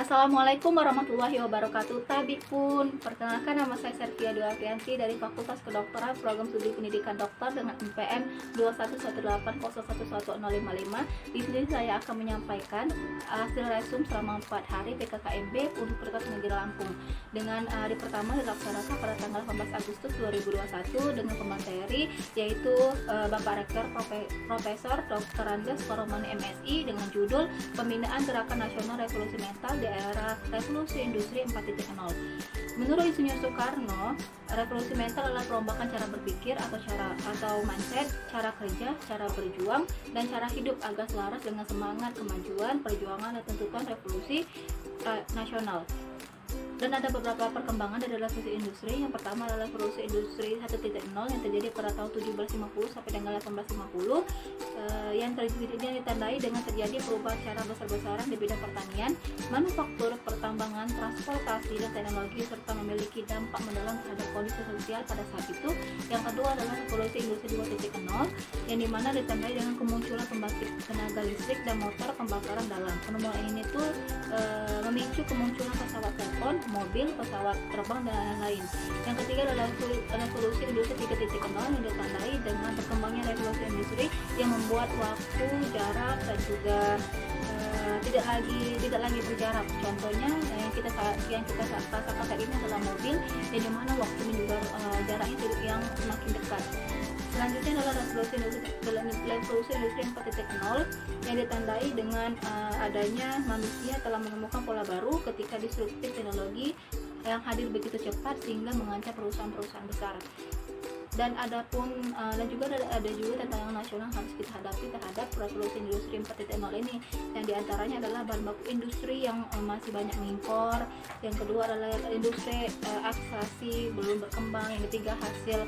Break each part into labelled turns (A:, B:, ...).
A: Assalamualaikum warahmatullahi wabarakatuh. Tabipun, perkenalkan nama saya Servia Dwi Afrianti dari Fakultas Kedokteran Program Studi Pendidikan Dokter dengan NPM 21180111055. Di sini saya akan menyampaikan hasil resum selama 4 hari PKKMB Universitas Negeri Lampung. Dengan hari pertama dilaksanakan pada tanggal 18 Agustus 2021 dengan pemateri yaitu Bapak Rektor Profesor Dr. Andes Koromani MSI dengan judul Pembinaan Gerakan Nasional Revolusi Mental di era revolusi industri 4.0. Menurut Insinyur Soekarno, revolusi mental adalah perombakan cara berpikir atau mindset, cara kerja, cara berjuang, dan cara hidup agar selaras dengan semangat kemajuan, perjuangan, dan tuntutan revolusi nasional. Dan ada beberapa perkembangan dari revolusi industri. Yang pertama adalah revolusi industri 1.0 yang terjadi pada tahun 1750 sampai dengan 1850, yang ditandai dengan terjadi perubahan secara besar-besaran di bidang pertanian, manufaktur, pertambangan, transportasi, dan teknologi, serta memiliki dampak mendalam terhadap kondisi sosial pada saat itu. Yang kedua adalah revolusi industri 2.0 yang dimana ditandai dengan kemunculan pembangkit tenaga listrik dan motor pembakaran dalam. Penemuan ini tuh memicu kemunculan pesawat telepon, mobil, pesawat terbang, dan lain-lain. Yang ketiga adalah revolusi industri 3.0 yang ditandai dengan berkembangnya revolusi industri yang membuat waktu, jarak, dan juga tidak lagi berjarak. Contohnya yang kita rasakan saat ini adalah mobil, yang dimana waktunya juga jaraknya yang semakin dekat. Selanjutnya adalah revolusi industri 4.0 yang ditandai dengan adanya manusia telah menemukan pola baru ketika disruptif teknologi yang hadir begitu cepat sehingga mengancam perusahaan-perusahaan besar. Dan ada juga tantangan nasional harus kita hadapi terhadap revolusi industri 4.0 ini, yang diantaranya adalah bahan baku industri yang masih banyak mengimpor. Yang kedua adalah industri ekstraksi belum berkembang. Yang ketiga hasil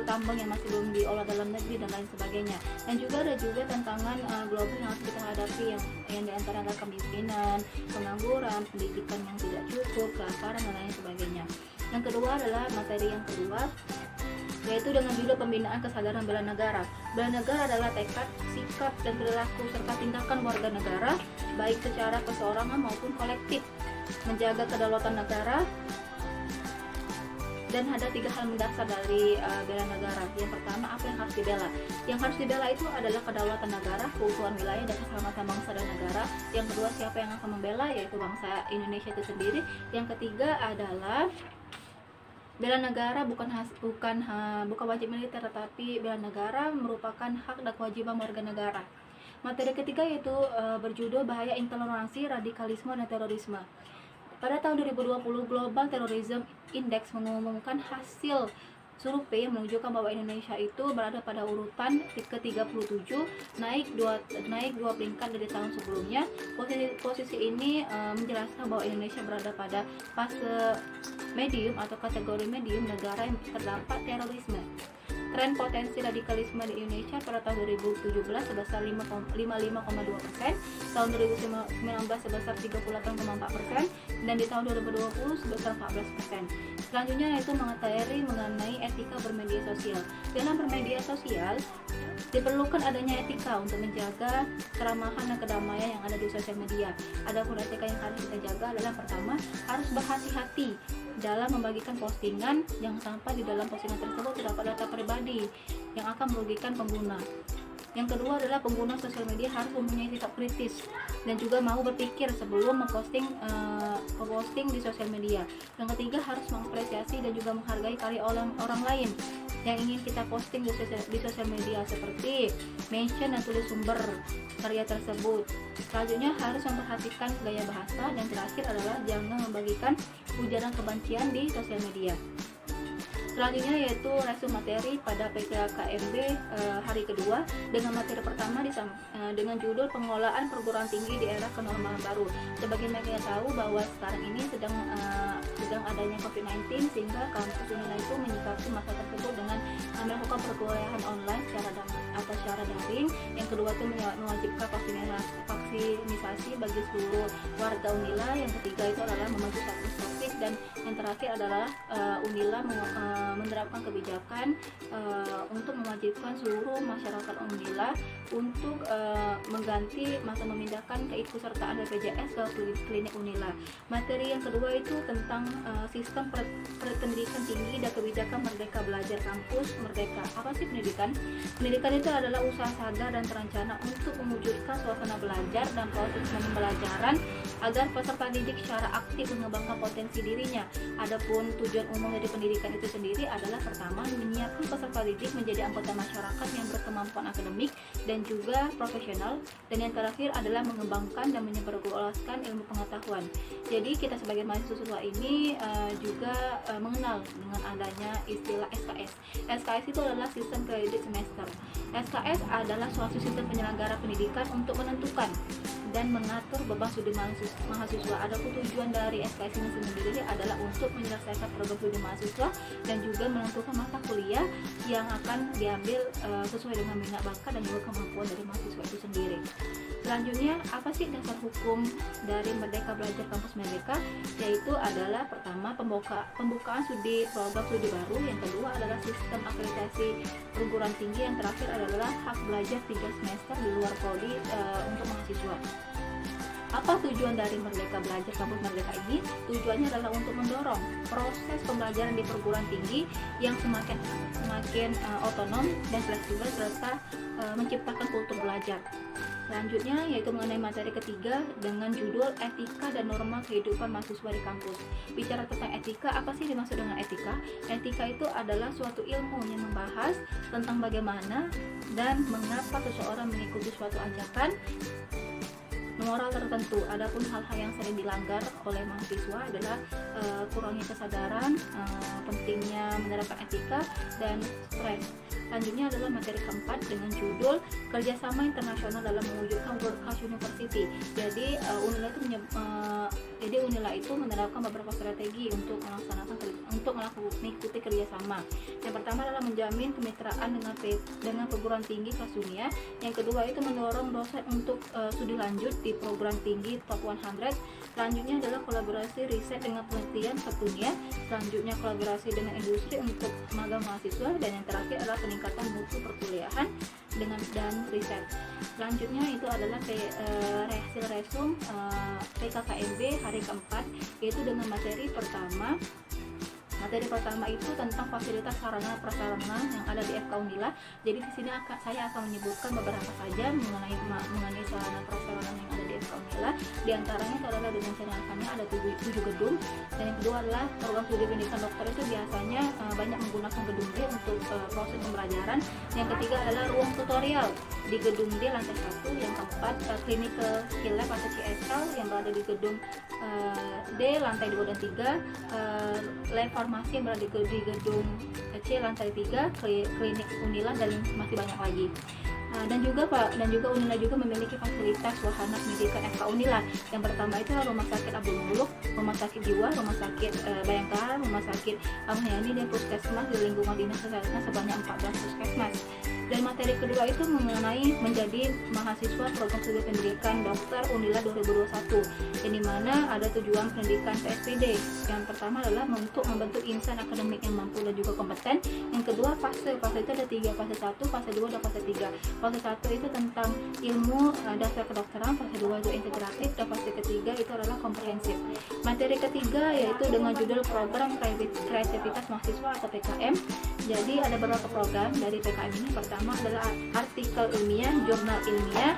A: tambang yang masih belum diolah dalam negeri dan lain sebagainya. Dan juga ada tantangan global yang harus kita hadapi yang diantaranya adalah kemiskinan, pengangguran, pendidikan yang tidak cukup, kelaparan, dan lain sebagainya. Yang kedua adalah materi yang kedua, yaitu dengan judul Pembinaan Kesadaran Bela Negara. Bela negara adalah tekad, sikap, dan perilaku serta tindakan warga negara, baik secara perseorangan maupun kolektif, menjaga kedaulatan negara. Dan ada 3 hal mendasar dari bela negara. Yang pertama, apa yang harus dibela? Yang harus dibela itu adalah kedaulatan negara, keutuhan wilayah, dan keselamatan bangsa dan negara. Yang kedua, siapa yang akan membela? Yaitu bangsa Indonesia itu sendiri. Yang ketiga adalah bela negara bukan wajib militer, tetapi bela negara merupakan hak dan kewajiban warga negara. Materi ketiga yaitu berjudul Bahaya Intoleransi, Radikalisme, dan Terorisme. Pada tahun 2020, Global Terrorism Index mengumumkan hasil survei yang menunjukkan bahwa Indonesia itu berada pada urutan ke-37, naik dua peringkat dari tahun sebelumnya. Posisi ini menjelaskan bahwa Indonesia berada pada fase medium atau kategori medium negara yang terdampak terorisme. Tren potensi radikalisme di Indonesia pada tahun 2017 sebesar 55,2%, tahun 2019 sebesar 38,4%, dan di tahun 2020 sebesar 14%. Selanjutnya yaitu materi mengenai etika bermedia sosial. Dalam bermedia sosial diperlukan adanya etika untuk menjaga keramahan dan kedamaian yang ada di sosial media. Adapun etika yang harus kita jaga adalah pertama, harus berhati-hati dalam membagikan postingan yang sampai di dalam postingan tersebut terdapat data pribadi yang akan merugikan pengguna. Yang kedua adalah pengguna sosial media harus mempunyai sikap kritis dan juga mau berpikir sebelum memposting di sosial media. Yang ketiga, harus mengapresiasi dan juga menghargai karya orang lain yang ingin kita posting di sosial media, seperti mention dan tulis sumber karya tersebut. Selanjutnya harus memperhatikan gaya bahasa, dan terakhir adalah jangan membagikan ujaran kebencian di sosial media. Selanjutnya yaitu resum materi pada PKKMB hari kedua, dengan materi pertama dengan judul Pengelolaan Perguruan Tinggi di Era Kenormalan Baru. Sebagaimana kita tahu bahwa sekarang ini sedang adanya COVID-19, sehingga kampus Unila itu menyikapi masa tersebut dengan melakukan perkuliahan online secara atau secara daring. Yang kedua itu mewajibkan vaksinisasi bagi seluruh warga Unila. Yang ketiga itu adalah membantu satgas Covid, dan yang terakhir adalah Unila menerapkan kebijakan untuk mewajibkan seluruh masyarakat Unila untuk mengganti atau memindahkan keikutsertaan BPJS ke klinik Unila. Materi yang kedua itu tentang sistem pendidikan tinggi dan kebijakan Merdeka Belajar Kampus Merdeka. Apa sih pendidikan? Pendidikan itu adalah usaha sadar dan terencana untuk mewujudkan suasana belajar dan proses pembelajaran agar peserta didik secara aktif mengembangkan potensi dirinya. Adapun tujuan umum dari pendidikan itu sendiri adalah pertama, menyiapkan peserta didik menjadi anggota masyarakat yang berkemampuan akademik dan juga profesional, dan yang terakhir adalah mengembangkan dan menyebarluaskan ilmu pengetahuan. Jadi kita sebagai mahasiswa ini juga mengenal dengan adanya istilah SKS. SKS itu adalah sistem kredit semester. SKS adalah suatu sistem penyelenggara pendidikan untuk menentukan dan mengatur beban studi mahasiswa. Adapun tujuan dari SKS ini sendiri adalah untuk menyelesaikan program studi mahasiswa dan juga menentukan mata kuliah yang akan diambil sesuai dengan minat bakat dan juga kemampuan dari mahasiswa itu sendiri. Selanjutnya, apa sih dasar hukum dari Merdeka Belajar Kampus Merdeka? Yaitu adalah pertama, pembukaan program studi baru. Yang kedua adalah sistem akreditasi perguruan tinggi. Yang terakhir adalah hak belajar 3 semester di luar prodi untuk mahasiswa. Apa tujuan dari Merdeka Belajar Kampus Merdeka ini? Tujuannya adalah untuk mendorong proses pembelajaran di perguruan tinggi yang semakin otonom dan fleksibel serta menciptakan kultur belajar. Selanjutnya yaitu mengenai materi ketiga dengan judul Etika dan Norma Kehidupan Mahasiswa di Kampus. Bicara tentang etika, apa sih dimaksud dengan etika? Etika itu adalah suatu ilmu yang membahas tentang bagaimana dan mengapa seseorang mengikuti suatu ajakan moral tertentu. Adapun hal-hal yang sering dilanggar oleh mahasiswa adalah kurangnya kesadaran, pentingnya menerapkan etika, dan stres. Selanjutnya adalah materi keempat dengan judul Kerjasama Internasional dalam Mewujudkan World Class University. Jadi Unila itu menerapkan beberapa strategi untuk mengikuti kerjasama. Yang pertama adalah menjamin kemitraan dengan perguruan tinggi kelas dunia. Yang kedua itu mendorong dosen untuk studi lanjut di program tinggi top 100. Selanjutnya adalah kolaborasi riset dengan penelitian kelas dunia. Selanjutnya kolaborasi dengan industri untuk magang mahasiswa, dan yang terakhir adalah peningkatan mutu perkuliahan dan riset. Selanjutnya itu adalah hasil resum PKKMB hari keempat, yaitu dengan materi pertama. Materi pertama itu tentang fasilitas sarana prasarana yang ada di FK Unila. Jadi di sini saya akan menyebutkan beberapa saja mengenai sarana prasarana yang ada di FK Unila. Di antaranya adalah dengan direncanakannya ada 7 gedung. Dan yang kedua adalah program studi pendidikan dokter itu biasanya banyak menggunakan gedung D untuk proses pembelajaran. Yang ketiga adalah ruang tutorial di gedung D lantai 1. Yang keempat clinical skill lab atau CSL yang berada di gedung D lantai 2 dan 3, lab farmasi yang berada di gedung C lantai 3, klinik Unila, dan masih banyak lagi. Dan juga Unila juga memiliki fasilitas wahana pendidikan FK Unila. Yang pertama itu Rumah Sakit Abdul Muluk, Rumah Sakit Jiwa, Rumah Sakit Bayangkara, Rumah Sakit Ahmad Yani, dan puskesmas di lingkungan dinas kesehatan sebanyak 14 puskesmas. Dan materi kedua itu mengenai menjadi mahasiswa program studi pendidikan dokter Unila 2021, yang dimana ada tujuan pendidikan PSPD. Yang pertama adalah untuk membentuk insan akademik yang mampu dan juga kompeten. Yang kedua fase itu ada 3, fase 1, fase 2, dan fase 3. Fase 1 itu tentang ilmu dasar kedokteran, fase 2 itu integratif, dan fase ketiga itu adalah komprehensif. Materi ketiga yaitu dengan judul program kreativitas mahasiswa atau PKM. Jadi ada beberapa program dari PKM ini. Pertama adalah artikel ilmiah, jurnal ilmiah,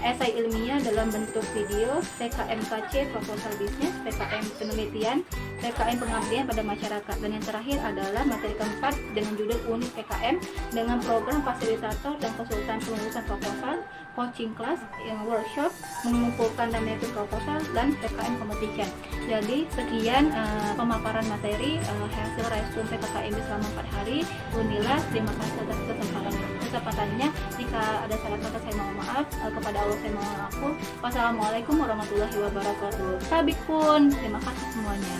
A: esai ilmiah dalam bentuk video, PKMKC proposal bisnis, PKM penelitian, PKM pengabdian pada masyarakat. Dan yang terakhir adalah materi keempat dengan judul unit PKM dengan program fasilitator dan konsultan penulisan proposal, coaching class, yang workshop, mengumpulkan dan menyusun proposal, dan PKM competition. Jadi sekian pemaparan materi hasil resum PKKMB selama 4 hari Unila. Terima kasih atas kesempatannya. Jika ada salah kata saya mohon maaf, kepada Allah saya mohon ampun. Wassalamualaikum warahmatullahi wabarakatuh. Tabik pun, terima kasih semuanya.